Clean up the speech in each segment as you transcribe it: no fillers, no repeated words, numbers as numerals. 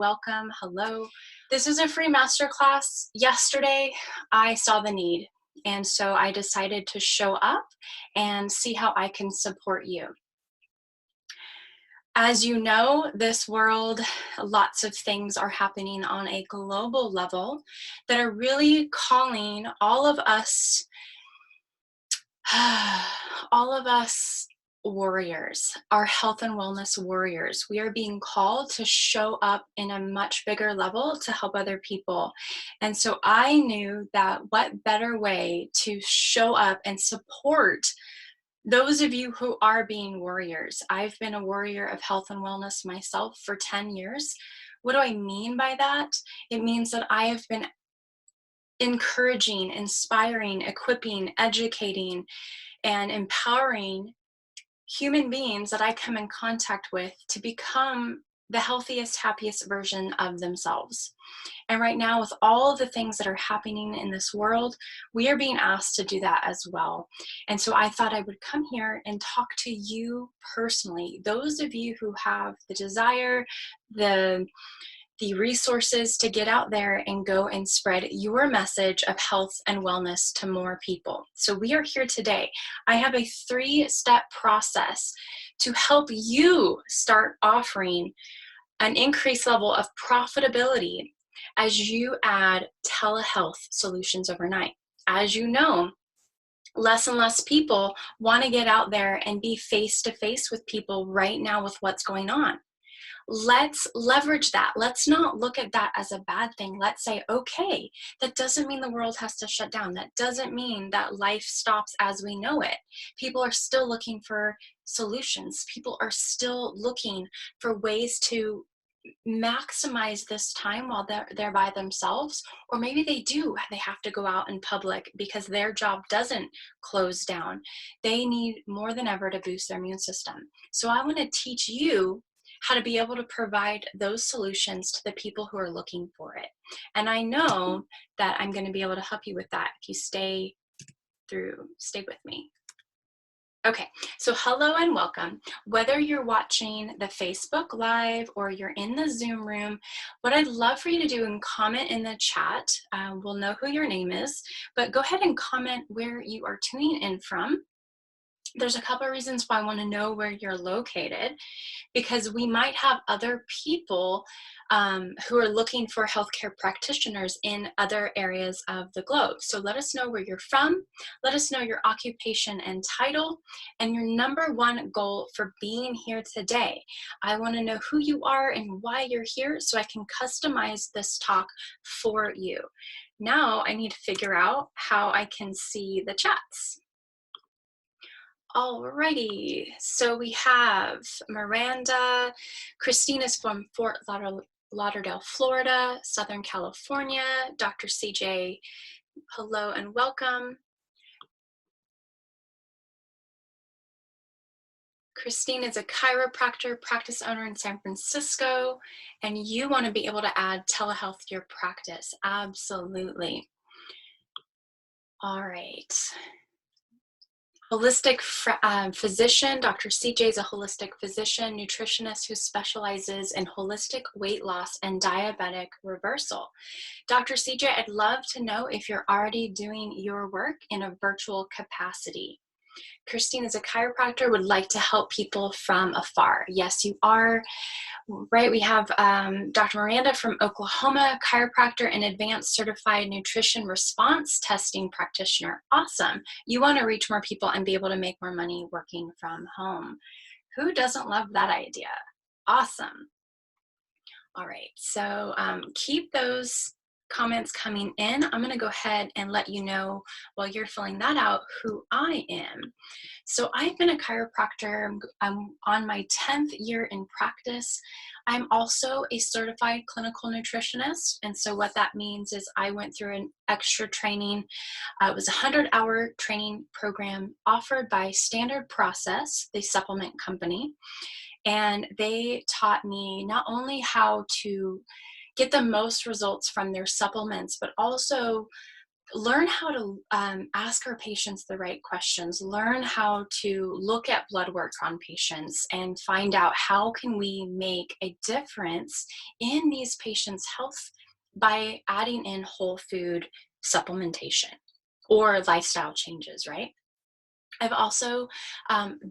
welcome, hello. This is a free masterclass. Yesterday, I saw the need, and so I decided to show up and see how I can support you. As you know, this world, lots of things are happening on a global level that are really calling all of us, all of us warriors, our health and wellness warriors. We are being called to show up in a much bigger level to help other people. And so I knew that what better way to show up and support those of you who are being warriors. I've been a warrior of health and wellness myself for 10 years. What do I mean by that? It means that I have been encouraging, inspiring, equipping, educating, and empowering human beings that I come in contact with to become the healthiest, happiest version of themselves. And right now, with all the things that are happening in this world, we are being asked to do that as well. And so I thought I would come here and talk to you personally, those of you who have the desire, the resources to get out there and go and spread your message of health and wellness to more people. So we are here today. I have a 3-step process to help you start offering an increased level of profitability as you add telehealth solutions overnight. As you know, less and less people want to get out there and be face-to-face with people right now with what's going on. Let's leverage that. Let's not look at that as a bad thing. Let's say, okay, that doesn't mean the world has to shut down. That doesn't mean that life stops as we know it. People are still looking for solutions. People are still looking for ways to maximize this time while they're by themselves, or maybe they have to go out in public because their job doesn't close down. They need more than ever to boost their immune system. So I want to teach you how to be able to provide those solutions to the people who are looking for it. And I know that I'm going to be able to help you with that if you stay with me. Okay, so hello and welcome. Whether you're watching the Facebook Live or you're in the Zoom room, what I'd love for you to do and comment in the chat, we'll know who your name is, but go ahead and comment where you are tuning in from. There's a couple of reasons why I want to know where you're located, because we might have other people who are looking for healthcare practitioners in other areas of the globe. So let us know where you're from. Let us know your occupation and title and your number one goal for being here today. I want to know who you are and why you're here so I can customize this talk for you. Now I need to figure out how I can see the chats. Alrighty, so we have Miranda. Christina's from Fort Lauderdale, Florida, Southern California. Dr. CJ, hello and welcome. Christine is a chiropractor, practice owner in San Francisco, and you want to be able to add telehealth to your practice. Absolutely. All right. Holistic physician, Dr. CJ is a holistic physician, nutritionist who specializes in holistic weight loss and diabetic reversal. Dr. CJ, I'd love to know if you're already doing your work in a virtual capacity. Christine is a chiropractor, would like to help people from afar. Yes, you are. Right, we have Dr. Miranda from Oklahoma, chiropractor and advanced certified nutrition response testing practitioner. Awesome. You want to reach more people and be able to make more money working from home. Who doesn't love that idea? Awesome. All right, so keep those comments coming in. I'm going to go ahead and let you know while you're filling that out who I am. So I've been a chiropractor. I'm on my 10th year in practice. I'm also a certified clinical nutritionist. And so what that means is I went through an extra training. It was a 100-hour training program offered by Standard Process, the supplement company. And they taught me not only how to get the most results from their supplements, but also learn how to ask our patients the right questions, learn how to look at blood work on patients and find out how can we make a difference in these patients' health by adding in whole food supplementation or lifestyle changes, right? I've also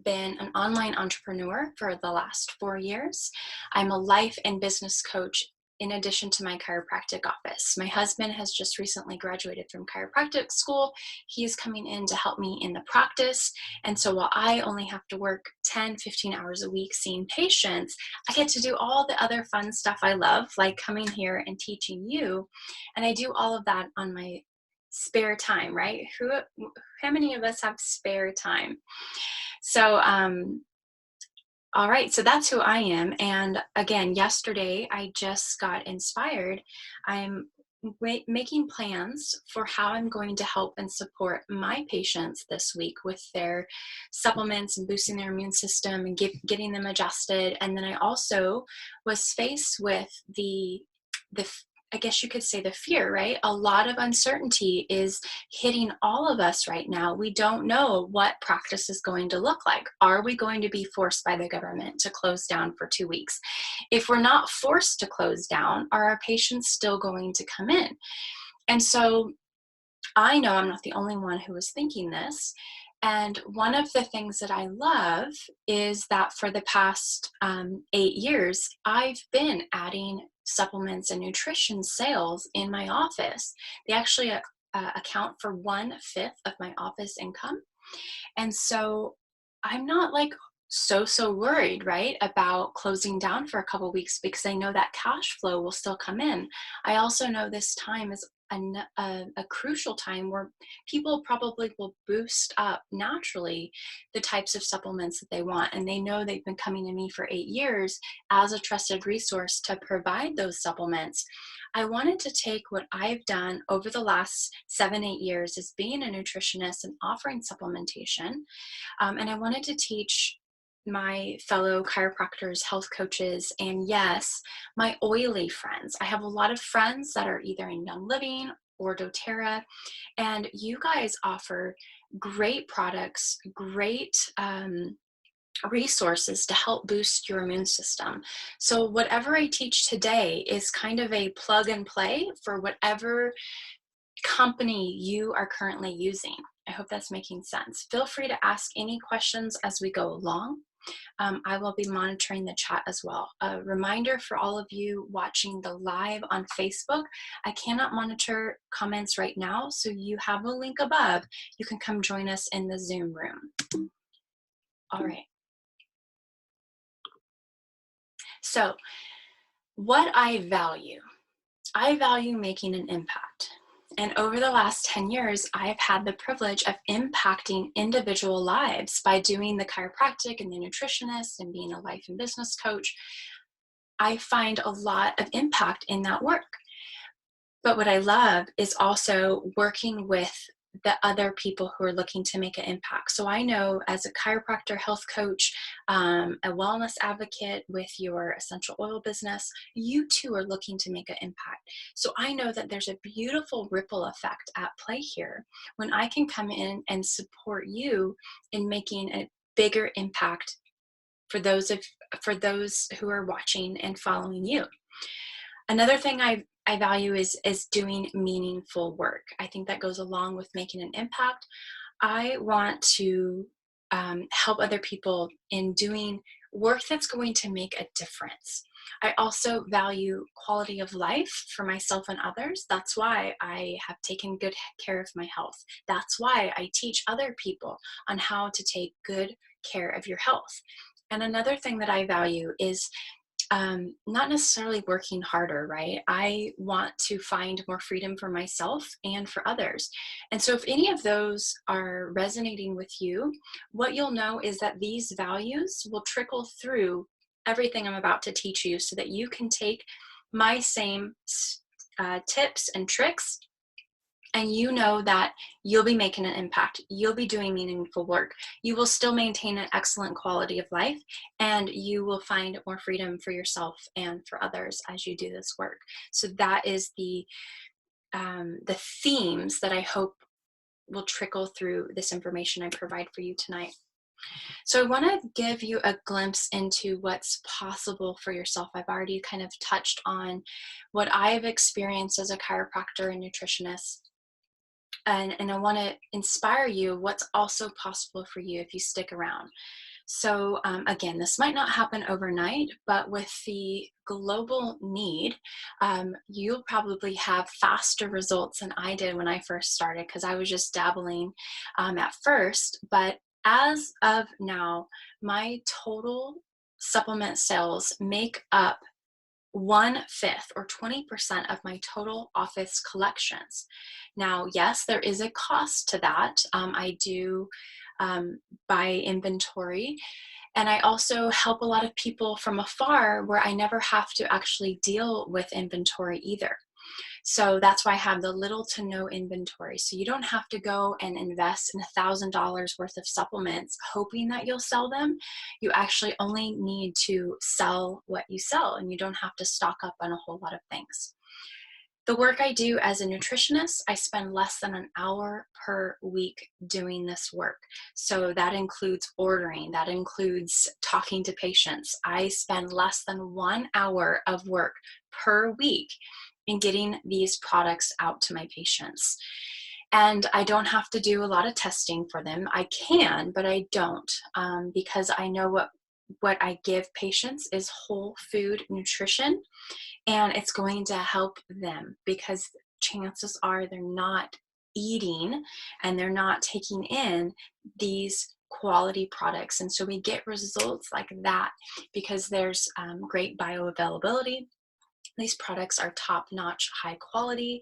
been an online entrepreneur for the last 4 years. I'm a life and business coach in addition to my chiropractic office. My husband has just recently graduated from chiropractic school. He's coming in to help me in the practice. And so while I only have to work 10, 15 hours a week seeing patients, I get to do all the other fun stuff I love, like coming here and teaching you. And I do all of that on my spare time, right? How many of us have spare time? So, all right, so that's who I am. And again, yesterday I just got inspired. I'm making plans for how I'm going to help and support my patients this week with their supplements and boosting their immune system and getting them adjusted. And then I also was faced with the I guess you could say the fear, right? A lot of uncertainty is hitting all of us right now. We don't know what practice is going to look like. Are we going to be forced by the government to close down for 2 weeks? If we're not forced to close down, are our patients still going to come in? And so I know I'm not the only one who was thinking this. And one of the things that I love is that for the past 8 years, I've been adding supplements and nutrition sales in my office. They actually account for 1/5 of my office income. And so I'm not like so worried, right, about closing down for a couple weeks because I know that cash flow will still come in. I also know this time is a crucial time where people probably will boost up naturally the types of supplements that they want. And they know they've been coming to me for 8 years as a trusted resource to provide those supplements. I wanted to take what I've done over the last 7, 8 years as being a nutritionist and offering supplementation. And I wanted to teach my fellow chiropractors, health coaches, and yes, my oily friends. I have a lot of friends that are either in Young Living or doTERRA, and you guys offer great products, great resources to help boost your immune system. So whatever I teach today is kind of a plug and play for whatever company you are currently using. I hope that's making sense. Feel free to ask any questions as we go along. I will be monitoring the chat as well. A reminder for all of you watching the live on Facebook, I cannot monitor comments right now, so you have a link above. You can come join us in the Zoom room. All right. So what I value making an impact. And over the last 10 years, I've had the privilege of impacting individual lives by doing the chiropractic and the nutritionist and being a life and business coach. I find a lot of impact in that work. But what I love is also working with the other people who are looking to make an impact. So I know as a chiropractor, health coach, a wellness advocate with your essential oil business, you too are looking to make an impact. So I know that there's a beautiful ripple effect at play here when I can come in and support you in making a bigger impact for those who are watching and following you. Another thing I value is doing meaningful work. I think that goes along with making an impact. I want to help other people in doing work that's going to make a difference. I also value quality of life for myself and others. That's why I have taken good care of my health. That's why I teach other people on how to take good care of your health. And another thing that I value is not necessarily working harder, right? I want to find more freedom for myself and for others. And so if any of those are resonating with you, what you'll know is that these values will trickle through everything I'm about to teach you so that you can take my same tips and tricks, and you know that you'll be making an impact. You'll be doing meaningful work. You will still maintain an excellent quality of life, and you will find more freedom for yourself and for others as you do this work. So that is the the themes that I hope will trickle through this information I provide for you tonight. So I want to give you a glimpse into what's possible for yourself. I've already kind of touched on what I have experienced as a chiropractor and nutritionist. And I want to inspire you what's also possible for you if you stick around. So again, this might not happen overnight, but with the global need, you'll probably have faster results than I did when I first started, because I was just dabbling at first. But as of now, my total supplement sales make up 1/5 or 20% of my total office collections. Now, yes, there is a cost to that. I do buy inventory, and I also help a lot of people from afar where I never have to actually deal with inventory either. So that's why I have the little to no inventory. So you don't have to go and invest in $1,000 worth of supplements hoping that you'll sell them. You actually only need to sell what you sell, and you don't have to stock up on a whole lot of things. The work I do as a nutritionist, I spend less than an hour per week doing this work. So that includes ordering, that includes talking to patients. I spend less than 1 hour of work per week in getting these products out to my patients. And I don't have to do a lot of testing for them. I can, but I don't, because I know what I give patients is whole food nutrition, and it's going to help them, because chances are they're not eating and they're not taking in these quality products. And so we get results like that because there's great bioavailability. These products are top-notch, high quality,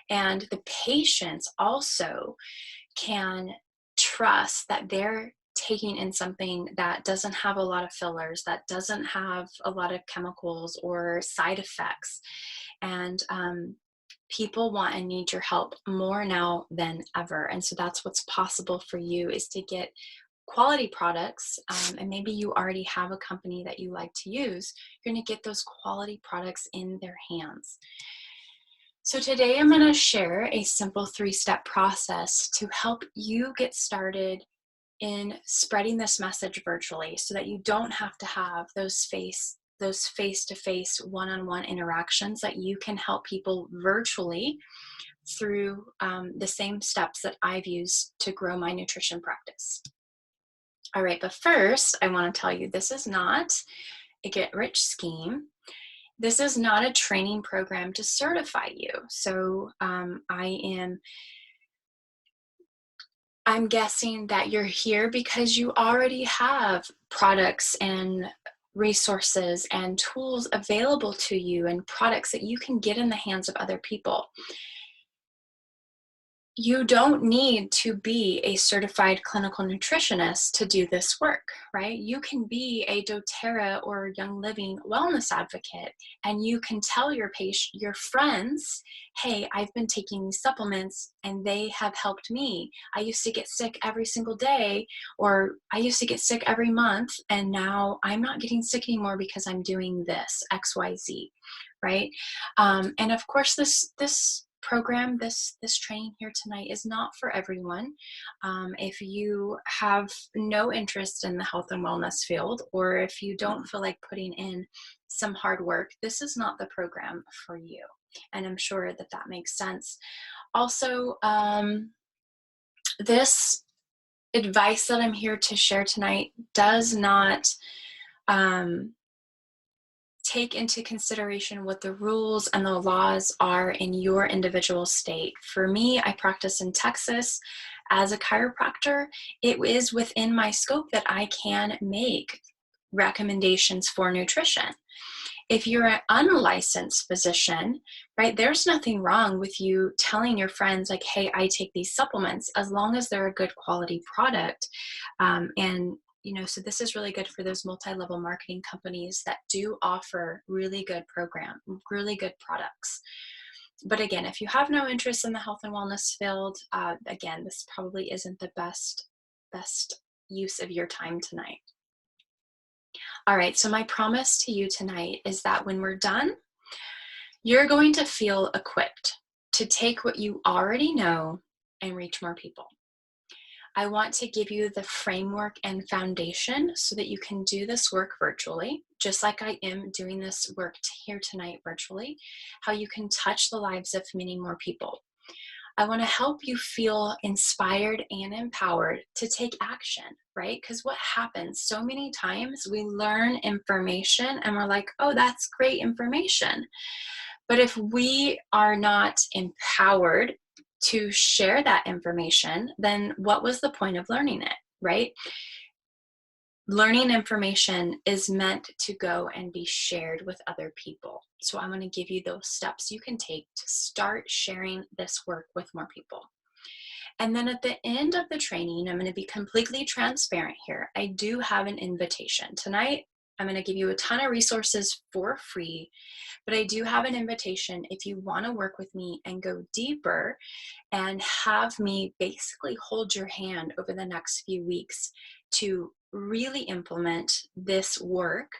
and the patients also can trust that they're taking in something that doesn't have a lot of fillers, that doesn't have a lot of chemicals or side effects. And people want and need your help more now than ever. And so that's what's possible for you, is to get quality products, and maybe you already have a company that you like to use. You're going to get those quality products in their hands. So today I'm going to share a simple 3-step process to help you get started in spreading this message virtually, so that you don't have to have those face-to-face, one-on-one interactions, that you can help people virtually through the same steps that I've used to grow my nutrition practice. All right, but first I want to tell you, this is not a get-rich scheme. This is not a training program to certify you. So I'm guessing that you're here because you already have products and resources and tools available to you, and products that you can get in the hands of other people. You don't need to be a certified clinical nutritionist to do this work, right? You can be a doTERRA or Young Living wellness advocate, and you can tell your friends, hey, I've been taking these supplements and they have helped me. I used to get sick every single day, or I used to get sick every month, and now I'm not getting sick anymore because I'm doing this XYZ, right? And of course, this program, this training here tonight is not for everyone. If you have no interest in the health and wellness field, or if you don't feel like putting in some hard work, this is not the program for you. And I'm sure that that makes sense. Also, this advice that I'm here to share tonight does not take into consideration what the rules and the laws are in your individual state. For me, I practice in Texas as a chiropractor. It is within my scope that I can make recommendations for nutrition. If you're an unlicensed physician, right, there's nothing wrong with you telling your friends, like, hey, I take these supplements, as long as they're a good quality product. So this is really good for those multi-level marketing companies that do offer really good really good products. But again, if you have no interest in the health and wellness field, again, this probably isn't the best use of your time tonight. All right, so my promise to you tonight is that when we're done, you're going to feel equipped to take what you already know and reach more people. I want to give you the framework and foundation so that you can do this work virtually, just like I am doing this work here tonight virtually, how you can touch the lives of many more people. I want to help you feel inspired and empowered to take action, right? Because what happens so many times, we learn information and we're like, oh, that's great information. But if we are not empowered to share that information, then what was the point of learning it, right? Learning information is meant to go and be shared with other people. So I'm going to give you those steps you can take to start sharing this work with more people. And then at the end of the training, I'm going to be completely transparent here. I do have an invitation. Tonight, I'm going to give you a ton of resources for free, but I do have an invitation if you want to work with me and go deeper and have me basically hold your hand over the next few weeks to really implement this work,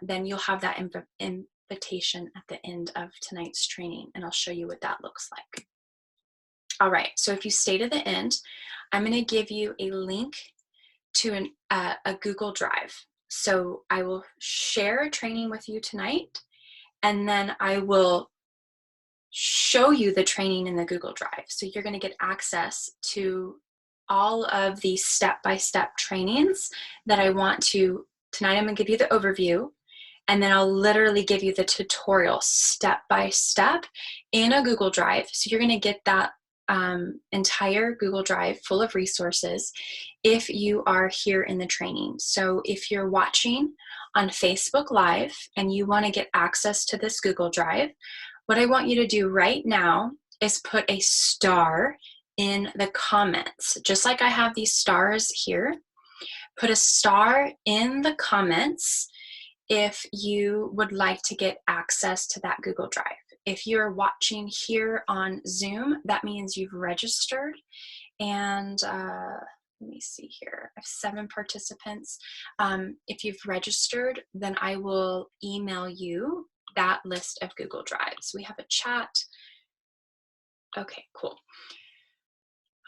then you'll have that invitation at the end of tonight's training, and I'll show you what that looks like. All right, so if you stay to the end, I'm going to give you a link to a Google Drive. So I will share a training with you tonight, and then I will show you the training in the Google Drive. So you're going to get access to all of these step-by-step trainings that I want to. Tonight I'm going to give you the overview, and then I'll literally give you the tutorial step-by-step in a Google Drive. So you're going to get that entire Google Drive full of resources if you are here in the training. So if you're watching on Facebook Live and you want to get access to this Google Drive, what I want you to do right now is put a star in the comments. Just like I have these stars here, put a star in the comments if you would like to get access to that Google Drive. If you're watching here on Zoom, that means you've registered. And let me see here, I have 7 participants. If you've registered, then I will email you that list of Google Drives. We have a chat. Okay, cool.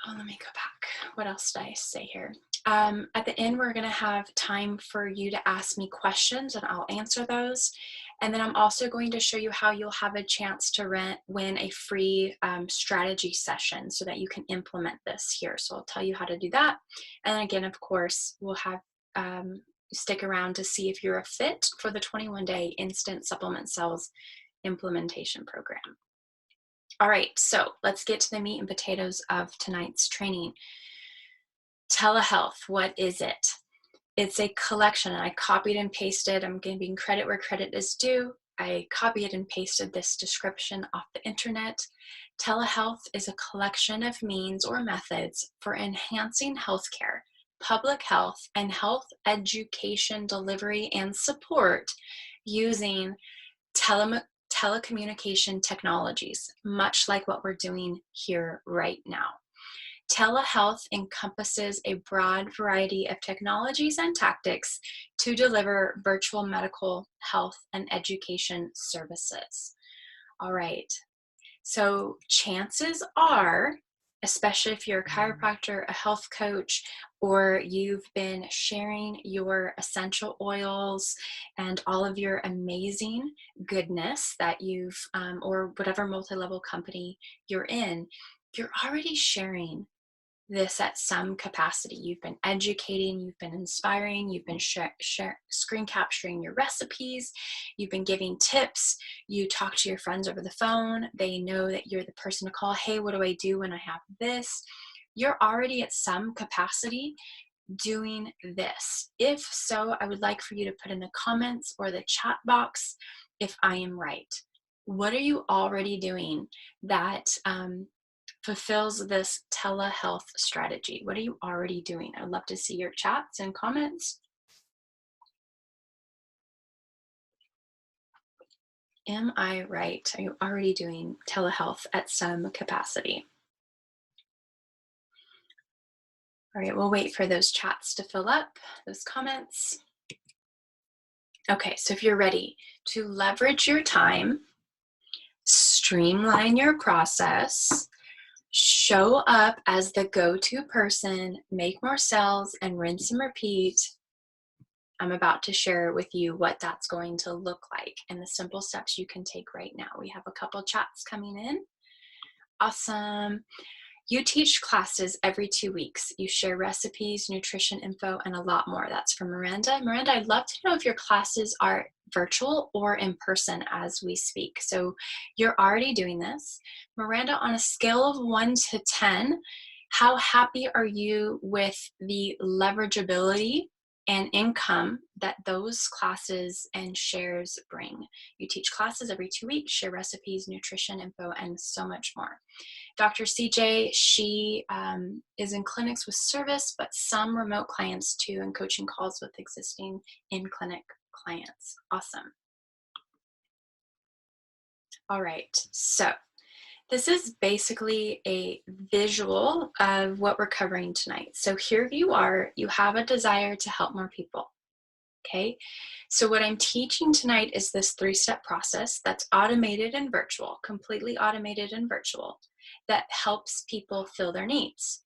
Oh, let me go back. What else did I say here? At the end, we're going to have time for you to ask me questions, and I'll answer those. And then I'm also going to show you how you'll have a chance to win a free strategy session so that you can implement this here. So I'll tell you how to do that. And again, of course, we'll have stick around to see if you're a fit for the 21-day Instant Supplement Cells implementation program. All right, so let's get to the meat and potatoes of tonight's training. Telehealth, what is it? It's a collection, and I copied and pasted. I'm giving credit where credit is due. I copied and pasted this description off the internet. Telehealth is a collection of means or methods for enhancing healthcare, public health, and health education delivery and support using telecommunication technologies, much like what we're doing here right now. Telehealth encompasses a broad variety of technologies and tactics to deliver virtual medical, health, and education services. All right, so chances are, especially if you're a chiropractor, a health coach, or you've been sharing your essential oils and all of your amazing goodness that you've, or whatever multi-level company you're in, you're already sharing this at some capacity. You've been educating, you've been inspiring, you've been screen capturing your recipes, you've been giving tips, you talk to your friends over the phone, they know that you're the person to call. Hey, what do I do when I have this? You're already at some capacity doing this. If so, I would like for you to put in the comments or the chat box if I am right. What are you already doing that fulfills this telehealth strategy? What are you already doing? I'd love to see your chats and comments. Am I right? Are you already doing telehealth at some capacity? All right, we'll wait for those chats to fill up, those comments. Okay, so if you're ready to leverage your time, streamline your process, show up as the go-to person, make more sales, and rinse and repeat. I'm about to share with you what that's going to look like and the simple steps you can take right now. We have a couple chats coming in. Awesome. You teach classes every 2 weeks. You share recipes, nutrition info, and a lot more. That's from Miranda. Miranda, I'd love to know if your classes are virtual or in person as we speak. So you're already doing this. Miranda, on a scale of 1 to 10, how happy are you with the leverageability and income that those classes and shares bring? You teach classes every 2 weeks, share recipes, nutrition info, and so much more. Dr. CJ, she is in clinics with service, but some remote clients too, and coaching calls with existing in-clinic clients. Awesome. All right, so this is basically a visual of what we're covering tonight. So here you are, you have a desire to help more people. Okay, so what I'm teaching tonight is this 3-step process that's automated and virtual, completely automated and virtual, that helps people fill their needs.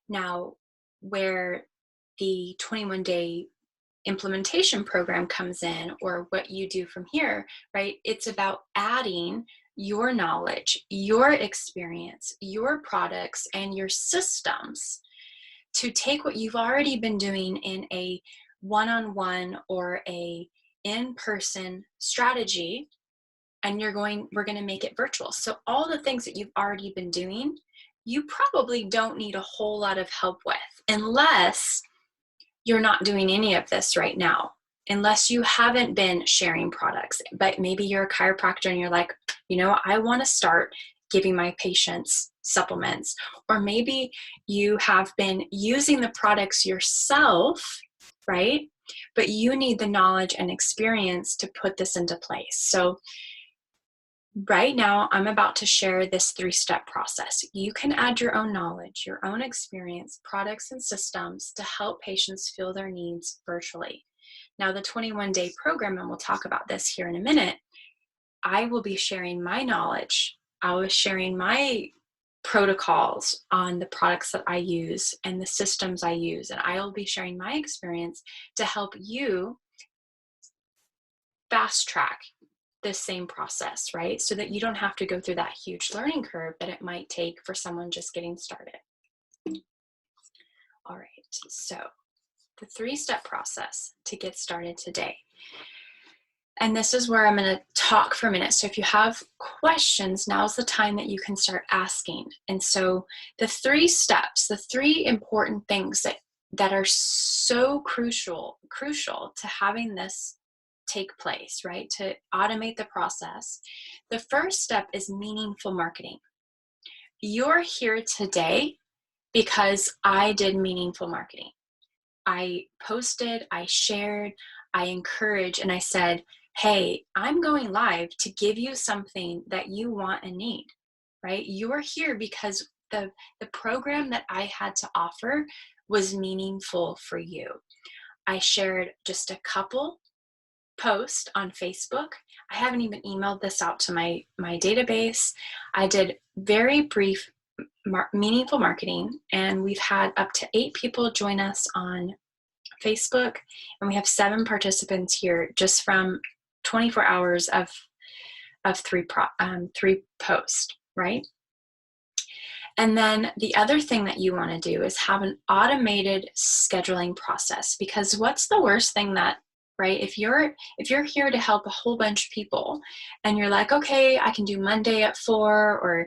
Now, where the 21-day implementation program comes in, or what you do from here, right? It's about adding your knowledge, your experience, your products, and your systems to take what you've already been doing in a one-on-one or a in-person strategy, and we're going to make it virtual. So all the things that you've already been doing, you probably don't need a whole lot of help with, unless you're not doing any of this right now, unless you haven't been sharing products. But maybe you're a chiropractor and you're like, you know, I want to start giving my patients supplements. Or maybe you have been using the products yourself, right? But you need the knowledge and experience to put this into place. So right now, I'm about to share this 3-step process. You can add your own knowledge, your own experience, products, and systems to help patients fill their needs virtually. Now, the 21-day program, and we'll talk about this here in a minute, I will be sharing my knowledge. I was sharing my protocols on the products that I use and the systems I use, and I will be sharing my experience to help you fast track this same process, right? So that you don't have to go through that huge learning curve that it might take for someone just getting started. All right, so the 3-step process to get started today. And this is where I'm going to talk for a minute. So if you have questions, now's the time that you can start asking. And so the 3 steps, the 3 important things that are so crucial to having this take place, right? To automate the process. The first step is meaningful marketing. You're here today because I did meaningful marketing. I posted, I shared, I encouraged, and I said, hey, I'm going live to give you something that you want and need, right? You're here because the program that I had to offer was meaningful for you. I shared just a couple posts on Facebook. I haven't even emailed this out to my database. I did very brief meaningful marketing, and we've had up to 8 people join us on Facebook, and we have 7 participants here just from 24 hours of 3 posts, right? And then the other thing that you want to do is have an automated scheduling process, because what's the worst thing that, right? If you're here to help a whole bunch of people and you're like, okay, I can do Monday at 4 or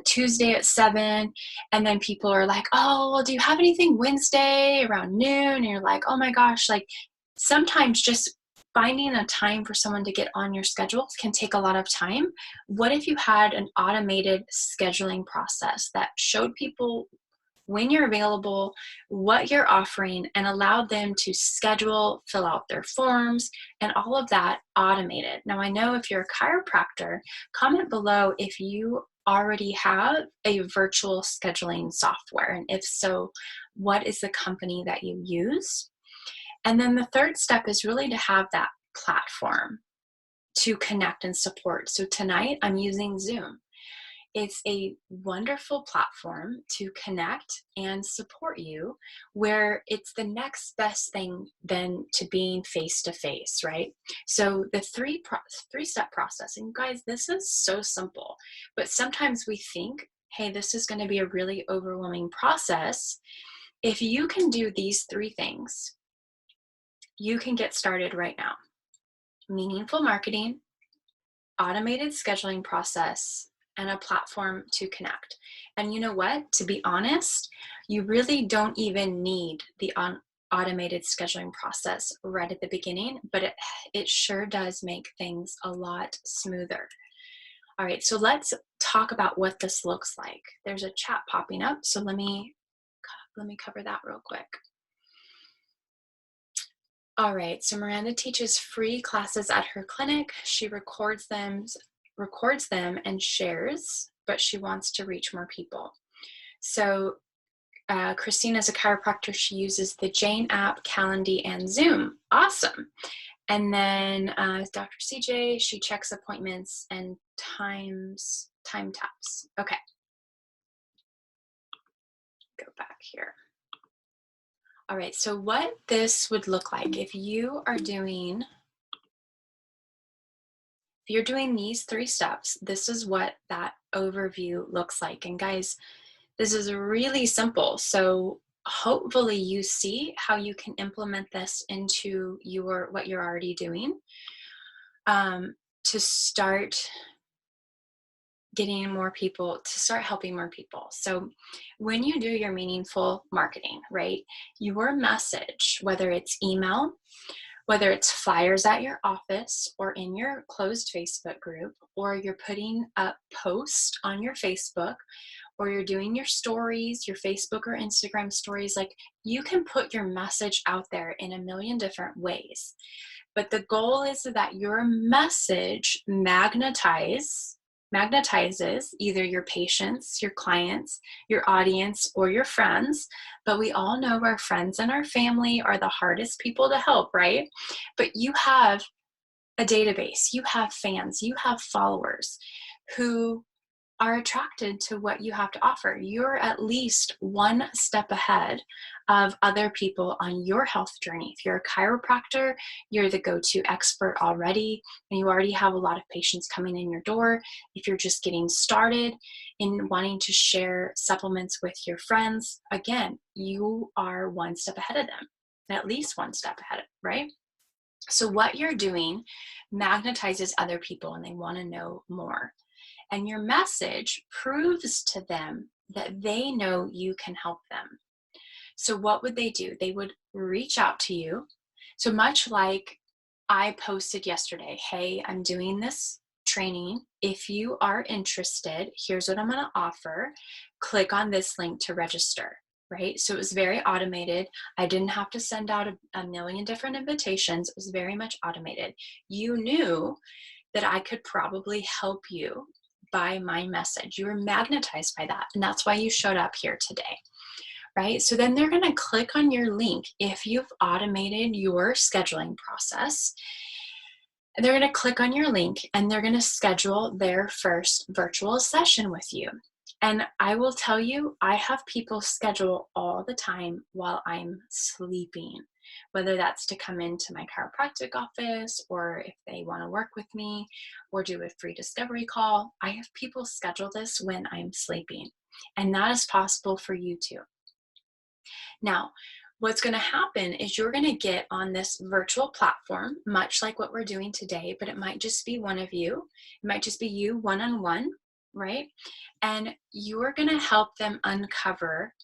Tuesday at 7, and then people are like, oh, well, do you have anything Wednesday around noon? And you're like, oh my gosh, like sometimes just finding a time for someone to get on your schedule can take a lot of time. What if you had an automated scheduling process that showed people when you're available, what you're offering, and allowed them to schedule, fill out their forms, and all of that automated? Now, I know if you're a chiropractor, comment below if you already have a virtual scheduling software, and if so, what is the company that you use? And then the third step is really to have that platform. to connect and support. So tonight I'm using Zoom. It's a wonderful platform to connect and support you, where it's the next best thing than to being face to face, right? So the three-step process, and guys, this is so simple, but sometimes we think, hey, this is going to be a really overwhelming process. If you can do these three things, you can get started right now. Meaningful marketing, automated scheduling process, and a platform to connect. And you know what? To be honest, you really don't even need the automated scheduling process right at the beginning, but it sure does make things a lot smoother. All right, so let's talk about what this looks like. There's a chat popping up, so let me cover that real quick. All right, so Miranda teaches free classes at her clinic. She records them and shares, but she wants to reach more people. So Christina is a chiropractor. She uses the Jane app, Calendly, and Zoom. Awesome. And then Dr. CJ, she checks appointments and time taps. Okay. Go back here. All right, so what this would look like if you're doing these three steps, this is what that overview looks like. And guys, this is really simple. So hopefully you see how you can implement this into what you're already doing to start getting more people, to start helping more people. So when you do your meaningful marketing, right, your message, whether it's email, whether it's flyers at your office or in your closed Facebook group, or you're putting up posts on your Facebook, or you're doing your stories, your Facebook or Instagram stories, like you can put your message out there in a million different ways. But the goal is that your message magnetizes either your patients, your clients, your audience, or your friends. But we all know our friends and our family are the hardest people to help, right? But you have a database, you have fans, you have followers who are attracted to what you have to offer. You're at least one step ahead of other people on your health journey. If you're a chiropractor, you're the go-to expert already, and you already have a lot of patients coming in your door. If you're just getting started in wanting to share supplements with your friends, again, you are one step ahead of them, at least one step ahead, right? So what you're doing magnetizes other people and they want to know more. And your message proves to them that they know you can help them. So what would they do? They would reach out to you. So much like I posted yesterday, hey, I'm doing this training. If you are interested, here's what I'm going to offer. Click on this link to register, right? So it was very automated. I didn't have to send out a million different invitations. It was very much automated. You knew that I could probably help you by my message. You were magnetized by that. And that's why you showed up here today, right? So then they're going to click on your link if you've automated your scheduling process. And they're going to click on your link and they're going to schedule their first virtual session with you. And I will tell you, I have people schedule all the time while I'm sleeping, whether that's to come into my chiropractic office or if they want to work with me or do a free discovery call. I have people schedule this when I'm sleeping, and that is possible for you too. Now, what's going to happen is you're going to get on this virtual platform, much like what we're doing today, but it might just be one of you. It might just be you one-on-one, right? And you're going to help them uncover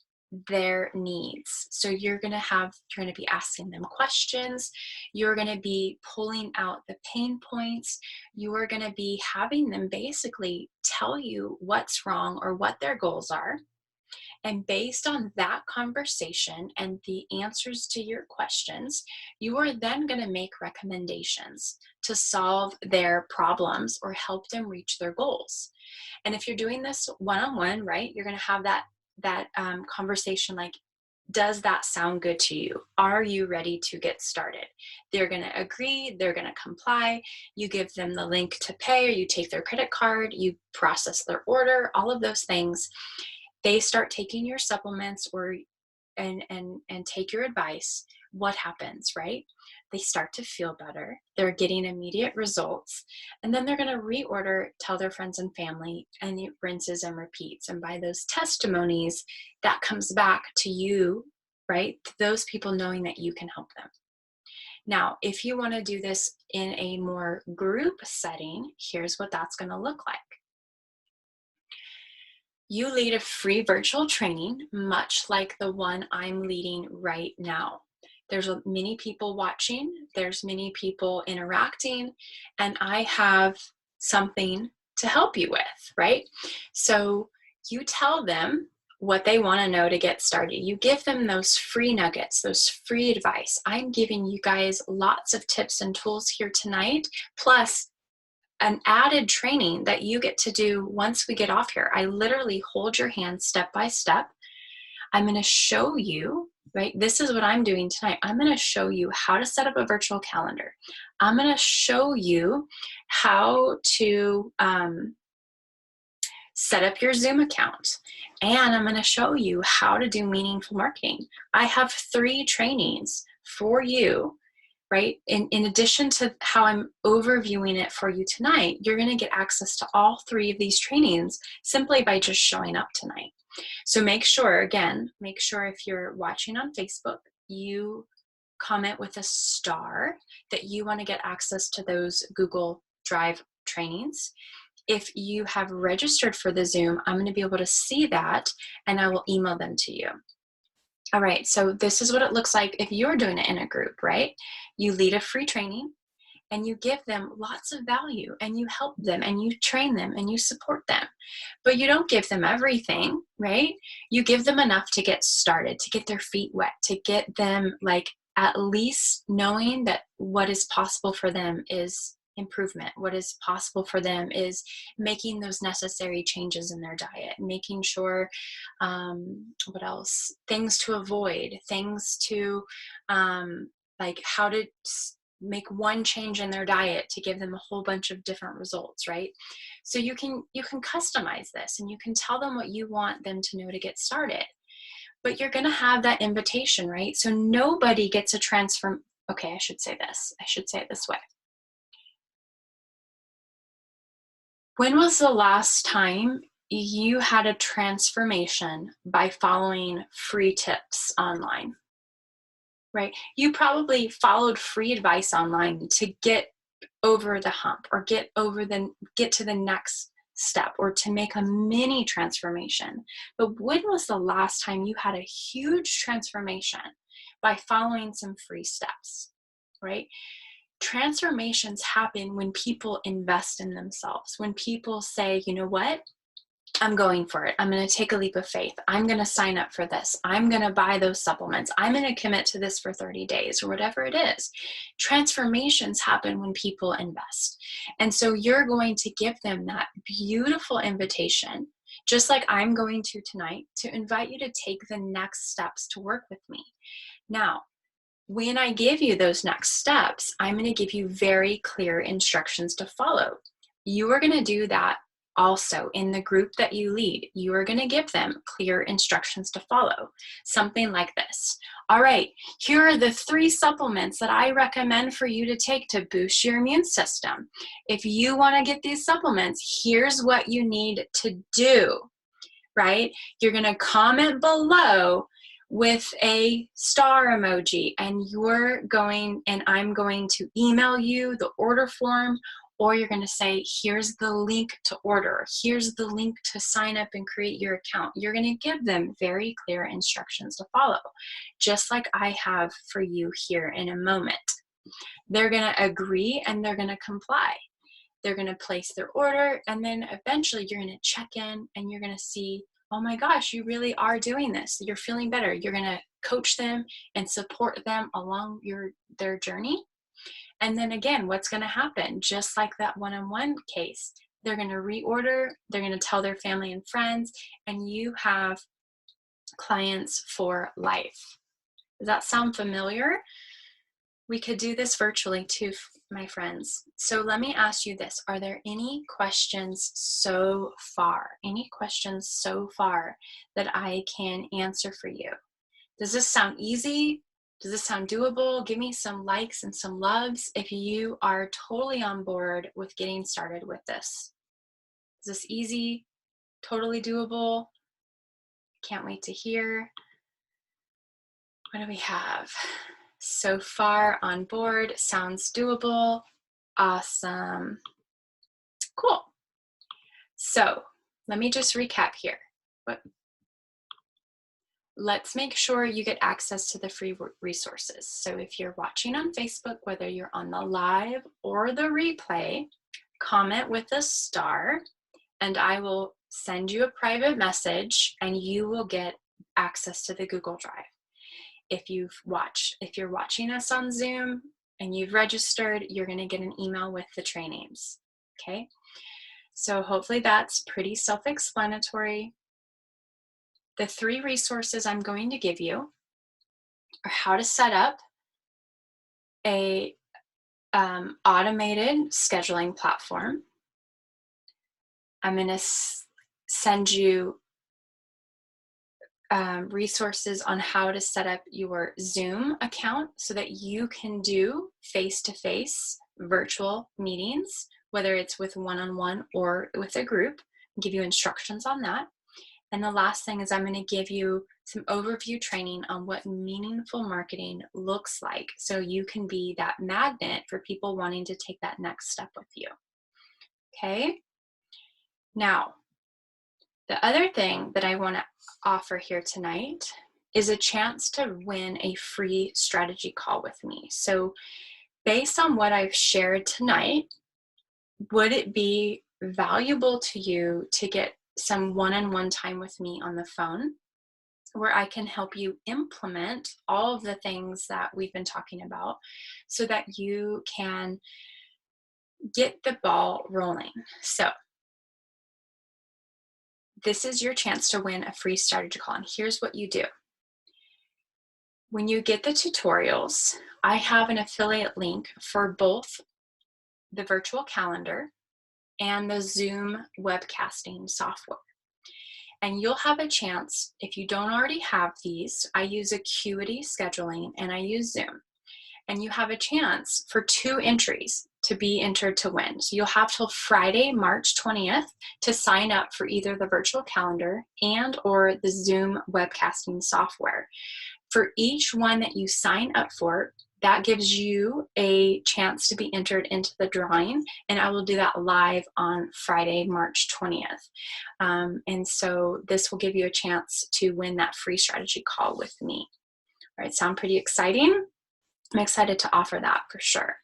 their needs. So you're going to be asking them questions. You're going to be pulling out the pain points. You are going to be having them basically tell you what's wrong or what their goals are. And based on that conversation and the answers to your questions, you are then going to make recommendations to solve their problems or help them reach their goals. And if you're doing this one-on-one, right, you're going to have that conversation like, does that sound good to you? Are you ready to get started? They're going to agree, they're going to comply. You give them the link to pay, or you take their credit card, you process their order, all of those things. They start taking your supplements and take your advice. What happens, right? They start to feel better. They're getting immediate results. And then they're going to reorder, tell their friends and family, and it rinses and repeats. And by those testimonies, that comes back to you, right? To those people knowing that you can help them. Now, if you want to do this in a more group setting, here's what that's going to look like. You lead a free virtual training, much like the one I'm leading right now. There's many people watching, there's many people interacting, and I have something to help you with, right? So you tell them what they want to know to get started. You give them those free nuggets, those free advice. I'm giving you guys lots of tips and tools here tonight, plus an added training that you get to do once we get off here. I literally hold your hand step by step. I'm going to show you, right? This is what I'm doing tonight. I'm going to show you how to set up a virtual calendar. I'm going to show you how to set up your Zoom account. And I'm going to show you how to do meaningful marketing. I have 3 trainings for you, right? In addition to how I'm overviewing it for you tonight, you're going to get access to all 3 of these trainings simply by just showing up tonight. So make sure if you're watching on Facebook, you comment with a star that you want to get access to those Google Drive trainings. If you have registered for the Zoom, I'm going to be able to see that, and I will email them to you. All right, so this is what it looks like if you're doing it in a group, right? You lead a free training, and you give them lots of value, and you help them, and you train them, and you support them. But you don't give them everything, right? You give them enough to get started, to get their feet wet, to get them like at least knowing that what is possible for them is improvement. What is possible for them is making those necessary changes in their diet, making sure, what else? Things to avoid, things to, like how to make one change in their diet to give them a whole bunch of different results, right? So you can customize this, and you can tell them what you want them to know to get started. But you're going to have that invitation, right? So nobody gets a transform. Okay, I should say it this way. When was the last time you had a transformation by following free tips online? Right? You probably followed free advice online to get over the hump, or get to the next step, or to make a mini transformation. But when was the last time you had a huge transformation by following some free steps, right? Transformations happen when people invest in themselves, when people say, you know what? I'm going for it. I'm going to take a leap of faith. I'm going to sign up for this. I'm going to buy those supplements. I'm going to commit to this for 30 days or whatever it is. Transformations happen when people invest. And so you're going to give them that beautiful invitation, just like I'm going to tonight, to invite you to take the next steps to work with me. Now, when I give you those next steps, I'm going to give you very clear instructions to follow. You are going to do that also in the group that you lead. You are going to give them clear instructions to follow. Something like this. All right, here are the 3 supplements that I recommend for you to take to boost your immune system. If you want to get these supplements, here's what you need to do, right? You're going to comment below with a star emoji, and I'm going to email you the order form, or you're going to say, here's the link to order, here's the link to sign up and create your account. You're going to give them very clear instructions to follow, just like I have for you here in a moment. They're going to agree, and they're going to comply. They're going to place their order, and then eventually you're going to check in, and you're going to see, oh my gosh, you really are doing this. You're feeling better. You're going to coach them and support them along their journey. And then again, what's going to happen? Just like that one-on-one case, they're going to reorder, they're going to tell their family and friends, and you have clients for life. Does that sound familiar? We could do this virtually too, my friends. So let me ask you this. Are there any questions so far? Any questions so far that I can answer for you? Does this sound easy? Does this sound doable? Give me some likes and some loves if you are totally on board with getting started with this. Is this easy? Totally doable? Can't wait to hear. What do we have? So far on board, sounds doable. Awesome. Cool. So let me just recap here. Let's make sure you get access to the free resources. So if you're watching on Facebook, whether you're on the live or the replay, comment with a star and I will send you a private message and you will get access to the Google Drive. If you're watching us on Zoom and you've registered, you're going to get an email with the trainings. Okay. So hopefully that's pretty self-explanatory. The 3 resources I'm going to give you are how to set up a automated scheduling platform. I'm going to send you resources on how to set up your Zoom account so that you can do face-to-face virtual meetings, whether it's with one-on-one or with a group. I'll give you instructions on that. And the last thing is I'm going to give you some overview training on what meaningful marketing looks like so you can be that magnet for people wanting to take that next step with you. Okay? Now, the other thing that I want to offer here tonight is a chance to win a free strategy call with me. So based on what I've shared tonight, would it be valuable to you to get some one-on-one time with me on the phone where I can help you implement all of the things that we've been talking about so that you can get the ball rolling? So this is your chance to win a free strategy call. And here's what you do. When you get the tutorials, I have an affiliate link for both the virtual calendar and the Zoom webcasting software. And you'll have a chance, if you don't already have these, I use Acuity Scheduling and I use Zoom. And you have a chance for 2 entries to be entered to win. So you'll have till Friday, March 20th to sign up for either the virtual calendar and or the Zoom webcasting software. For each one that you sign up for, that gives you a chance to be entered into the drawing, and I will do that live on Friday, March 20th. And so this will give you a chance to win that free strategy call with me. All right, sound pretty exciting? I'm excited to offer that for sure.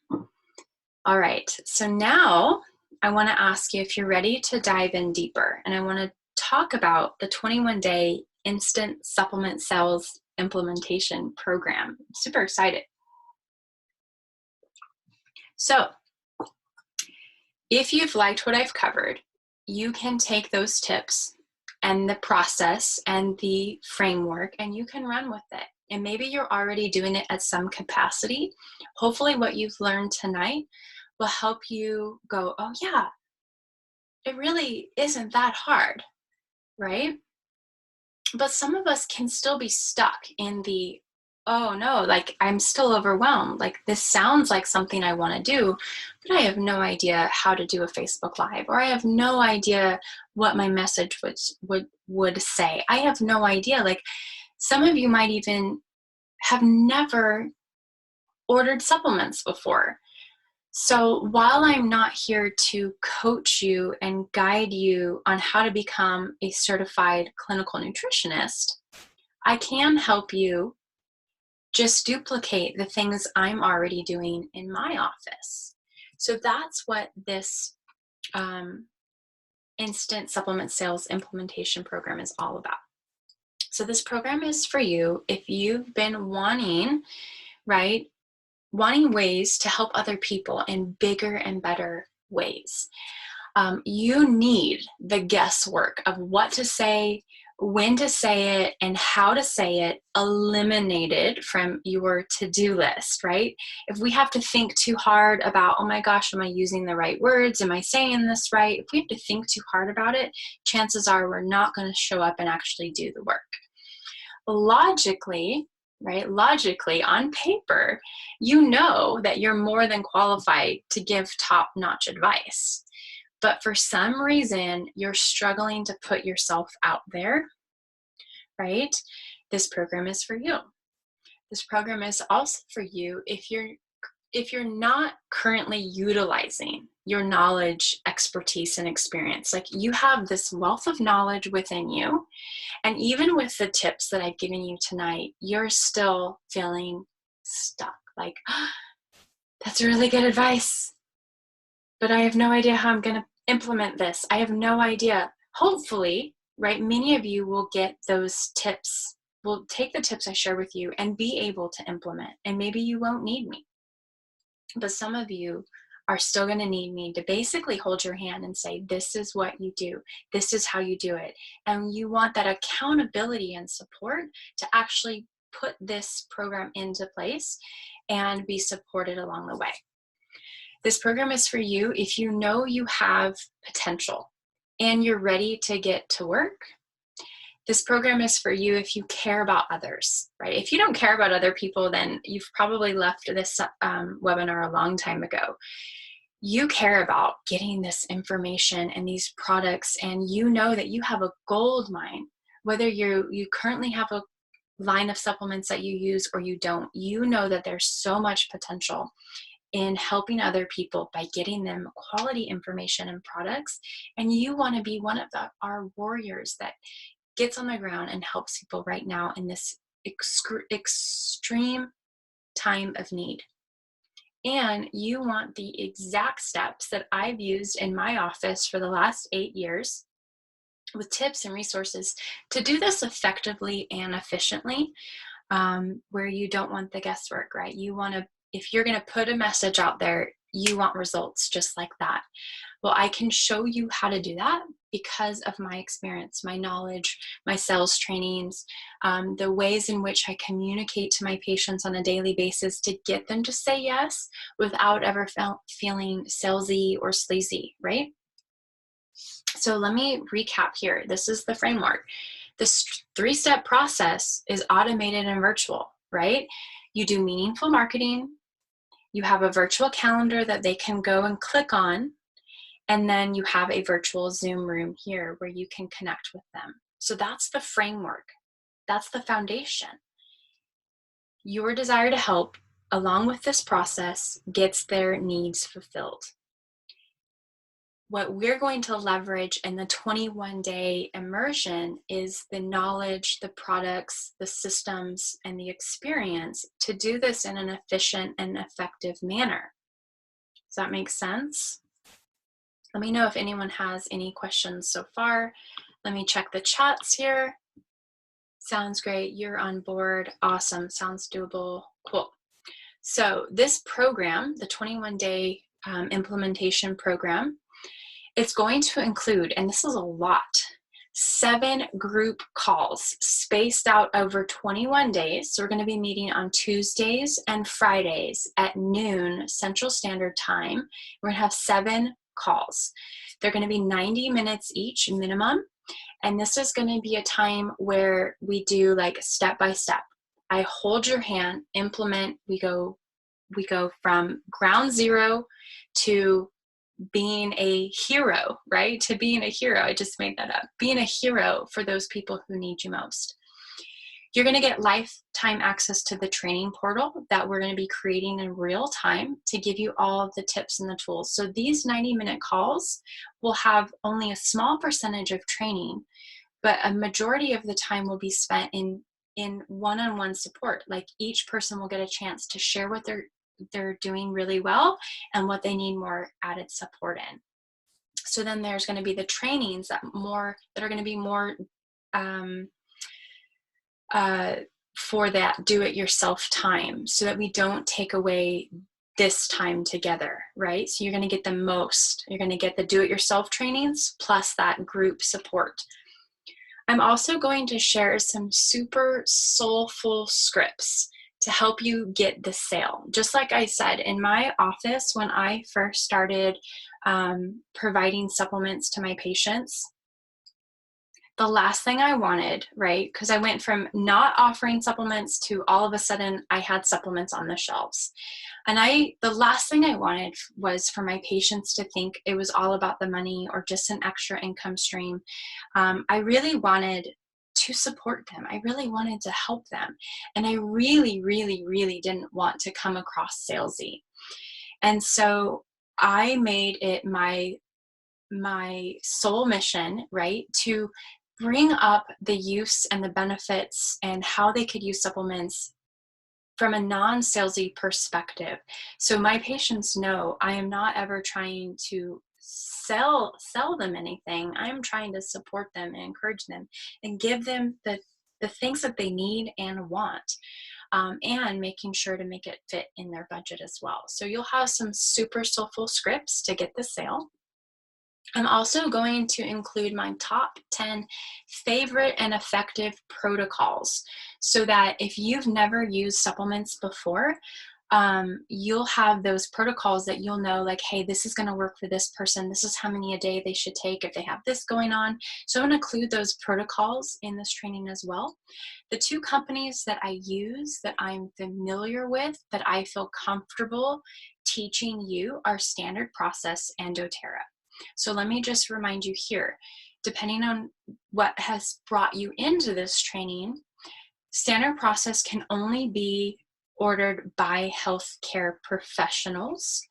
All right, so now I want to ask you if you're ready to dive in deeper, and I want to talk about the 21-day instant supplement sales implementation program. I'm super excited. So if you've liked what I've covered, you can take those tips and the process and the framework and you can run with it. And maybe you're already doing it at some capacity. Hopefully what you've learned tonight will help you go, oh yeah, it really isn't that hard, right? But some of us can still be stuck in the, oh no, like I'm still overwhelmed. Like this sounds like something I want to do, but I have no idea how to do a Facebook Live, or I have no idea what my message would say. I have no idea. Like some of you might even have never ordered supplements before. So while I'm not here to coach you and guide you on how to become a certified clinical nutritionist, I can help you just duplicate the things I'm already doing in my office. So that's what this instant supplement sales implementation program is all about. So this program is for you if you've been wanting ways to help other people in bigger and better ways. You need the guesswork of what to say, when to say it and how to say it eliminated from your to-do list, right? If we have to think too hard about, oh my gosh, am I using the right words? Am I saying this right? If we have to think too hard about it, chances are we're not going to show up and actually do the work. Logically, right? Logically, on paper, you know that you're more than qualified to give top-notch advice. But for some reason, you're struggling to put yourself out there, right? This program is for you. This program is also for you if you're not currently utilizing your knowledge, expertise, and experience. Like, you have this wealth of knowledge within you, and even with the tips that I've given you tonight, you're still feeling stuck. Like, oh, that's really good advice, but I have no idea how I'm going to implement this. I have no idea. Hopefully, right, many of you will get those tips, will take the tips I share with you and be able to implement. And maybe you won't need me. But some of you are still going to need me to basically hold your hand and say, this is what you do. This is how you do it. And you want that accountability and support to actually put this program into place and be supported along the way. This program is for you if you know you have potential and you're ready to get to work. This program is for you if you care about others, right? If you don't care about other people, then you've probably left this webinar a long time ago. You care about getting this information and these products, and you know that you have a gold mine, whether you currently have a line of supplements that you use or you don't. You know that there's so much potential in helping other people by getting them quality information and products, and you want to be one of our warriors that gets on the ground and helps people right now in this extreme time of need. And you want the exact steps that I've used in my office for the last 8 years with tips and resources to do this effectively and efficiently, where you don't want the guesswork, right? You want to, if you're going to put a message out there, you want results just like that. Well, I can show you how to do that because of my experience, my knowledge, my sales trainings, the ways in which I communicate to my patients on a daily basis to get them to say yes without ever feeling salesy or sleazy, right? So let me recap here. This is the framework. This 3-step process is automated and virtual, right? You do meaningful marketing. You have a virtual calendar that they can go and click on. And then you have a virtual Zoom room here where you can connect with them. So that's the framework. That's the foundation. Your desire to help, along with this process, gets their needs fulfilled. What we're going to leverage in the 21-day immersion is the knowledge, the products, the systems, and the experience to do this in an efficient and effective manner. Does that make sense? Let me know if anyone has any questions so far. Let me check the chats here. Sounds great. You're on board. Awesome. Sounds doable. Cool. So this program, the 21-day implementation program, it's going to include, and this is a lot, 7 group calls spaced out over 21 days. So we're going to be meeting on Tuesdays and Fridays at noon Central Standard Time. We're going to have 7 calls. They're going to be 90 minutes each minimum. And this is going to be a time where we do like step by step. I hold your hand, implement, we go from ground zero to being a hero, right? To being a hero. I just made that up. Being a hero for those people who need you most. You're going to get lifetime access to the training portal that we're going to be creating in real time to give you all of the tips and the tools. So these 90-minute calls will have only a small percentage of training, but a majority of the time will be spent in one-on-one support. Like, each person will get a chance to share what they're doing really well and what they need more added support in. So then there's going to be the trainings that are going to be more for that do-it-yourself time, so that we don't take away this time together, right? So you're going to get the most. You're going to get the do-it-yourself trainings plus that group support. I'm also going to share some super soulful scripts to help you get the sale. Just like I said, in my office, when I first started providing supplements to my patients, the last thing I wanted, right? Because I went from not offering supplements to all of a sudden I had supplements on the shelves. And the last thing I wanted was for my patients to think it was all about the money or just an extra income stream. I really wanted to support them. I really wanted to help them. And I really, really, really didn't want to come across salesy. And so I made it my sole mission, right, to bring up the use and the benefits and how they could use supplements from a non-salesy perspective. So my patients know I am not ever trying to sell them anything. I'm trying to support them and encourage them and give them the things that they need and want. And making sure to make it fit in their budget as well. So you'll have some super soulful scripts to get the sale. I'm also going to include my top 10 favorite and effective protocols so that if you've never used supplements before, you'll have those protocols that you'll know, like, hey, this is going to work for this person. This is how many a day they should take if they have this going on. So I'm going to include those protocols in this training as well. The two companies that I use that I'm familiar with, that I feel comfortable teaching you, are Standard Process and doTERRA. So let me just remind you here, depending on what has brought you into this training, Standard Process can only be ordered by healthcare professionals,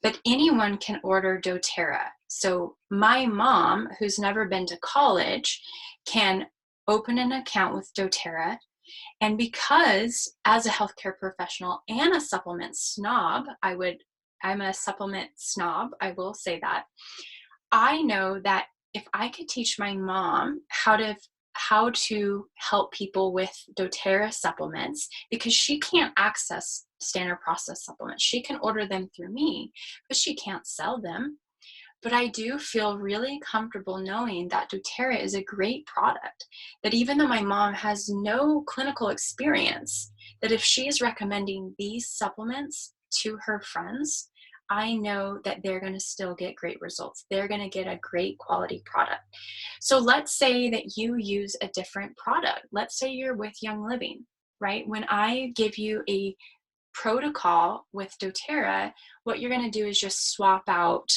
but anyone can order doTERRA. So my mom, who's never been to college, can open an account with doTERRA. And because as a healthcare professional and a supplement snob, I'm a supplement snob, I will say that, I know that if I could teach my mom how to help people with doTERRA supplements, because she can't access Standard Process supplements. She can order them through me, but she can't sell them. But I do feel really comfortable knowing that doTERRA is a great product, that even though my mom has no clinical experience, that if she is recommending these supplements to her friends, I know that they're going to still get great results. They're going to get a great quality product. So let's say that you use a different product. Let's say you're with Young Living, right? When I give you a protocol with doTERRA, what you're going to do is just swap out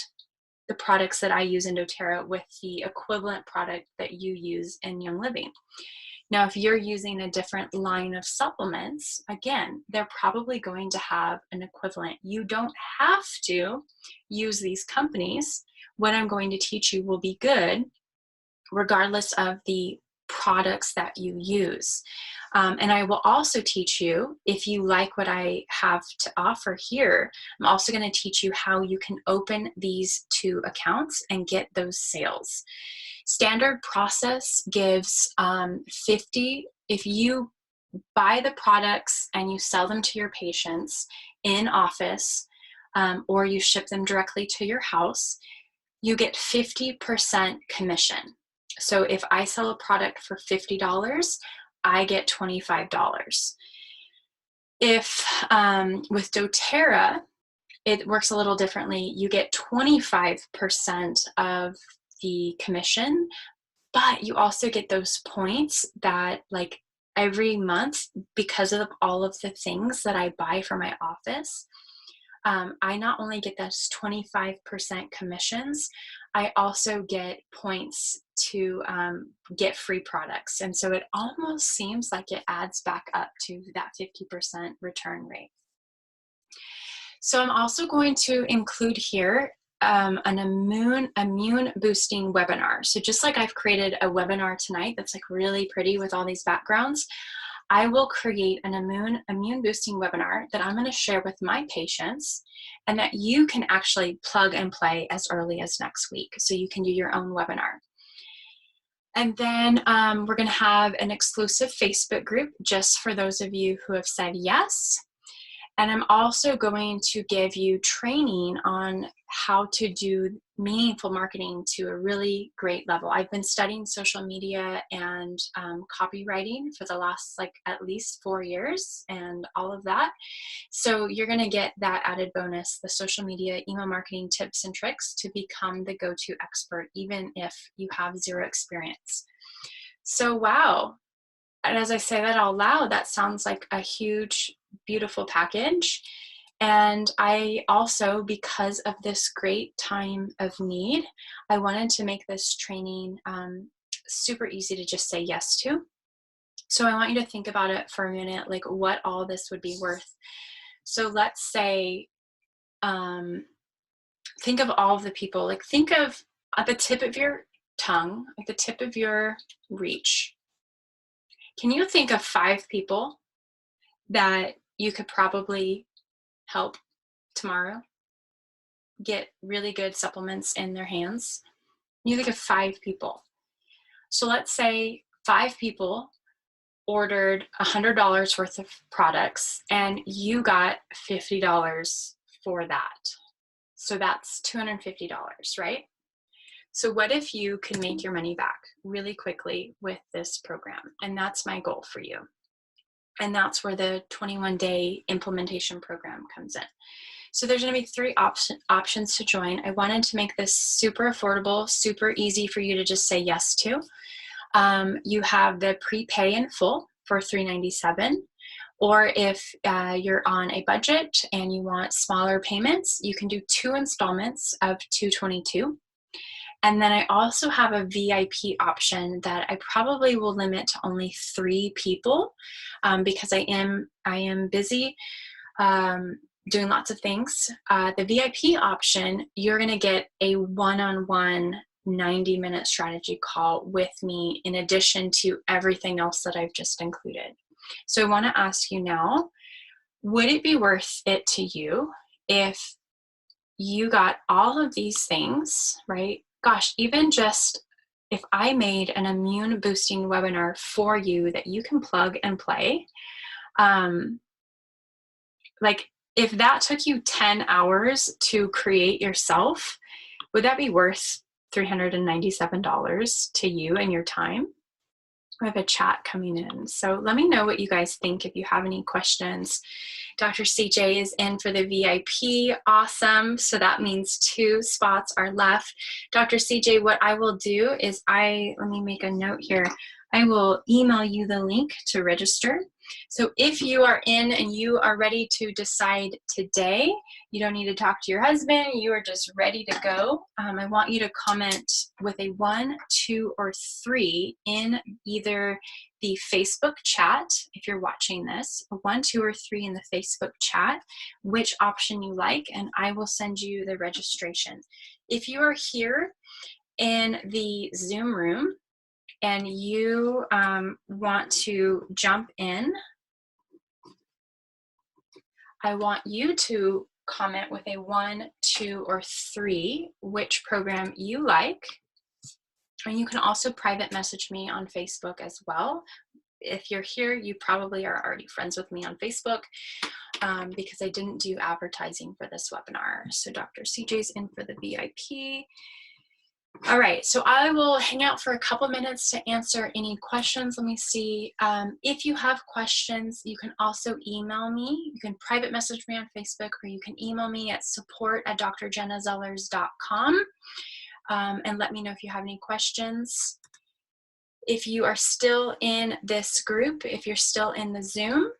the products that I use in doTERRA with the equivalent product that you use in Young Living. Now, if you're using a different line of supplements, again, they're probably going to have an equivalent. You don't have to use these companies. What I'm going to teach you will be good regardless of the products that you use. And I will also teach you, if you like what I have to offer here, I'm also going to teach you how you can open these two accounts and get those sales. Standard Process gives 50, if you buy the products and you sell them to your patients in office, or you ship them directly to your house, you get 50% commission. So if I sell a product for $50, I get $25. If with doTERRA, it works a little differently. You get 25% of the commission, but you also get those points that, like, every month, because of all of the things that I buy for my office, I not only get those 25% commissions, I also get points to get free products. And so it almost seems like it adds back up to that 50% return rate. So I'm also going to include here an immune boosting webinar. So just like I've created a webinar tonight that's like really pretty with all these backgrounds, I will create an immune boosting webinar that I'm going to share with my patients, and that you can actually plug and play as early as next week. So you can do your own webinar. And then we're going to have an exclusive Facebook group just for those of you who have said yes. And I'm also going to give you training on how to do meaningful marketing to a really great level. I've been studying social media and copywriting for the last like at least 4 years and all of that. So you're going to get that added bonus, the social media email marketing tips and tricks to become the go-to expert, even if you have zero experience. So wow. And as I say that out loud, that sounds like a huge, beautiful package. And I also, because of this great time of need, I wanted to make this training super easy to just say yes to. So I want you to think about it for a minute, like what all this would be worth. So let's say, think of all of the people, like think of at the tip of your tongue, like the tip of your reach. Can you think of 5 people that you could probably help tomorrow get really good supplements in their hands? You think of 5 people. So let's say 5 people ordered $100 worth of products and you got $50 for that. So that's $250, right? So what if you can make your money back really quickly with this program? And that's my goal for you. And that's where the 21-day implementation program comes in. So there's going to be 3 options to join. I wanted to make this super affordable, super easy for you to just say yes to. You have the prepay in full for $397, or if you're on a budget and you want smaller payments, you can do 2 installments of $222. And then I also have a VIP option that I probably will limit to only 3 people because I am busy doing lots of things. The VIP option, you're going to get a one-on-one 90-minute strategy call with me in addition to everything else that I've just included. So I want to ask you now, would it be worth it to you if you got all of these things, right? Gosh, even just if I made an immune boosting webinar for you that you can plug and play, like if that took you 10 hours to create yourself, would that be worth $397 to you and your time? We have a chat coming in. So let me know what you guys think if you have any questions. Dr. CJ is in for the VIP. Awesome. So that means 2 spots are left. Dr. CJ, what I will do is let me make a note here. I will email you the link to register. So if you are in and you are ready to decide today, you don't need to talk to your husband, you are just ready to go. I want you to comment with a 1, 2, or 3 in either the Facebook chat, if you're watching this, a 1, 2, or 3 in the Facebook chat, which option you like, and I will send you the registration. If you are here in the Zoom room, and you want to jump in, I want you to comment with a 1, 2, or 3 which program you like. And you can also private message me on Facebook as well. If you're here, you probably are already friends with me on Facebook because I didn't do advertising for this webinar. So Dr. CJ's in for the VIP. All right, so I will hang out for a couple minutes to answer any questions. Let me see. If you have questions, you can also email me. You can private message me on Facebook, or you can email me at support@drjennazellers.com and let me know if you have any questions. If you are still in this group, if you're still in the Zoom,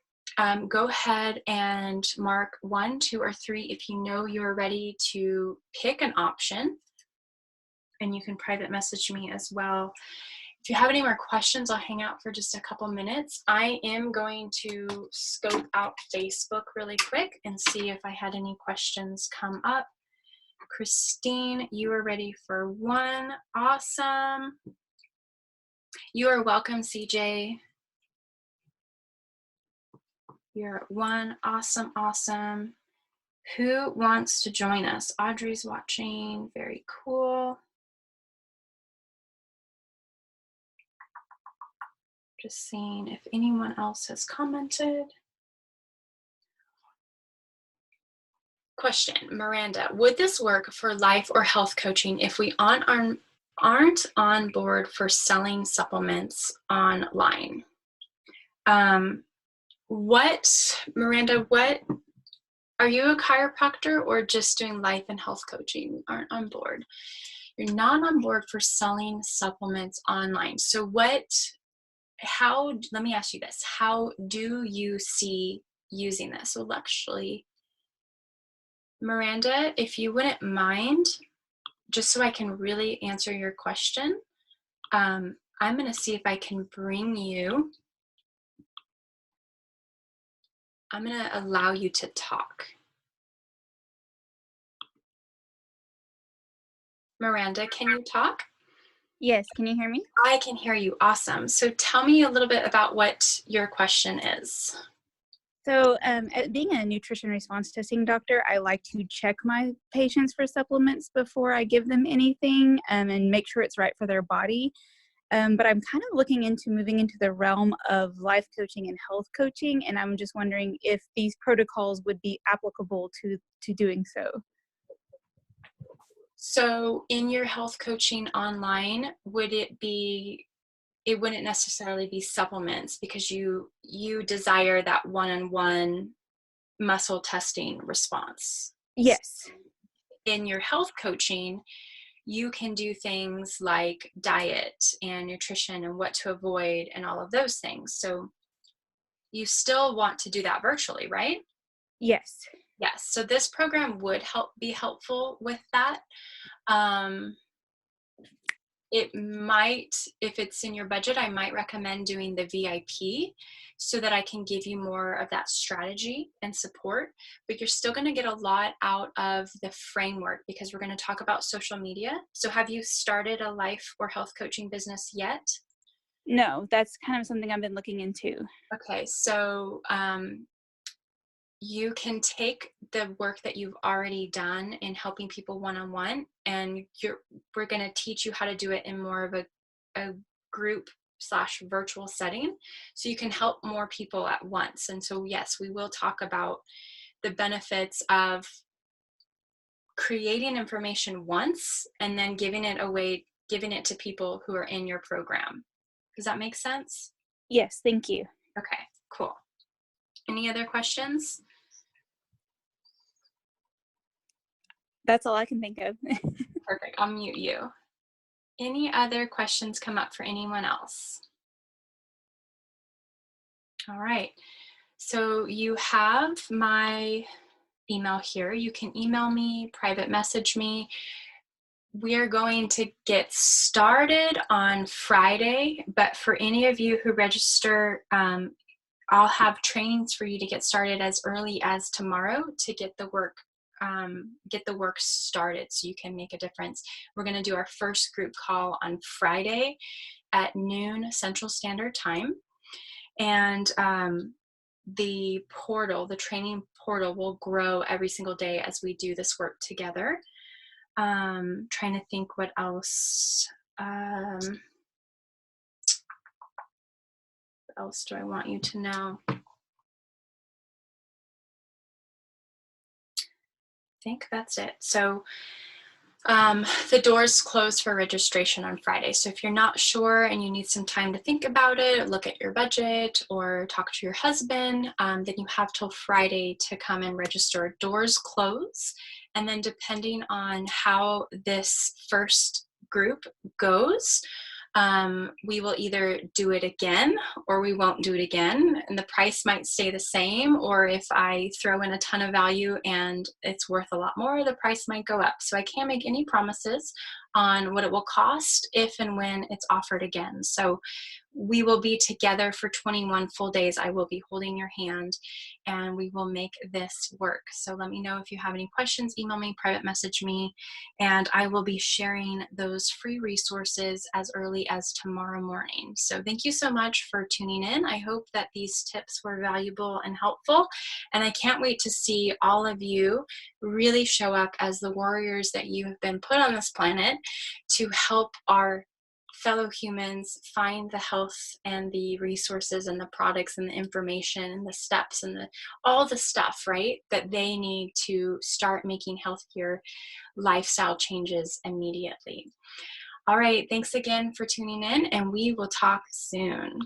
go ahead and mark 1, 2, or 3 if you know you're ready to pick an option. And you can private message me as well. If you have any more questions, I'll hang out for just a couple minutes. I am going to scope out Facebook really quick and see if I had any questions come up. Christine, you are ready for 1. Awesome. You are welcome, CJ. You're at 1. Awesome, awesome. Who wants to join us? Audrey's watching. Very cool. Just seeing if anyone else has commented. question, Miranda, would this work for life or health coaching if we aren't on board for selling supplements online? Miranda, are you a chiropractor or just doing life and health coaching? Aren't on board. You're not on board for selling supplements online. So let me ask you this. How do you see using this? So actually, Miranda, if you wouldn't mind, just so I can really answer your question, I'm going to see if I can I'm going to allow you to talk. Miranda, can you talk? Yes, can you hear me? I can hear you. Awesome. So tell me a little bit about what your question is. So being a nutrition response testing doctor, I like to check my patients for supplements before I give them anything and make sure it's right for their body. But I'm kind of looking into moving into the realm of life coaching and health coaching, and I'm just wondering if these protocols would be applicable to doing so. So in your health coaching online, it wouldn't necessarily be supplements because you desire that one-on-one muscle testing response. Yes. In your health coaching, you can do things like diet and nutrition and what to avoid and all of those things. So you still want to do that virtually, right? Yes. Yes. So this program would be helpful with that. It might, if it's in your budget, I might recommend doing the VIP so that I can give you more of that strategy and support, but you're still going to get a lot out of the framework because we're going to talk about social media. So have you started a life or health coaching business yet? No, that's kind of something I've been looking into. Okay. So, you can take the work that you've already done in helping people one-on-one, and we're going to teach you how to do it in more of a group / virtual setting so you can help more people at once. And so yes, we will talk about the benefits of creating information once and then giving it to people who are in your program. Does that make sense? Yes, thank you. Okay, cool. Any other questions? That's all I can think of. Perfect. I'll mute you. Any other questions come up for anyone else? All right. So you have my email here. You can email me, private message me. We are going to get started on Friday, but for any of you who register, I'll have trainings for you to get started as early as tomorrow to get the work started so you can make a difference. We're going to do our first group call on Friday at noon Central Standard Time. And the training portal will grow every single day as we do this work together. Trying to think what else. What else do I want you to know? I think that's it. So the doors close for registration on Friday. So if you're not sure and you need some time to think about it, look at your budget or talk to your husband, then you have till Friday to come and register. Doors close. And then depending on how this first group goes, we will either do it again or we won't do it again, and the price might stay the same, or if I throw in a ton of value and it's worth a lot more, the price might go up. So I can't make any promises on what it will cost if and when it's offered again. So we will be together for 21 full days. I will be holding your hand and we will make this work. So let me know if you have any questions, email me, private message me, and I will be sharing those free resources as early as tomorrow morning. So thank you so much for tuning in. I hope that these tips were valuable and helpful, and I can't wait to see all of you really show up as the warriors that you have been put on this planet to help our fellow humans find the health and the resources and the products and the information and the steps and all the stuff, right, that they need to start making healthier lifestyle changes immediately. All right, thanks again for tuning in, and we will talk soon.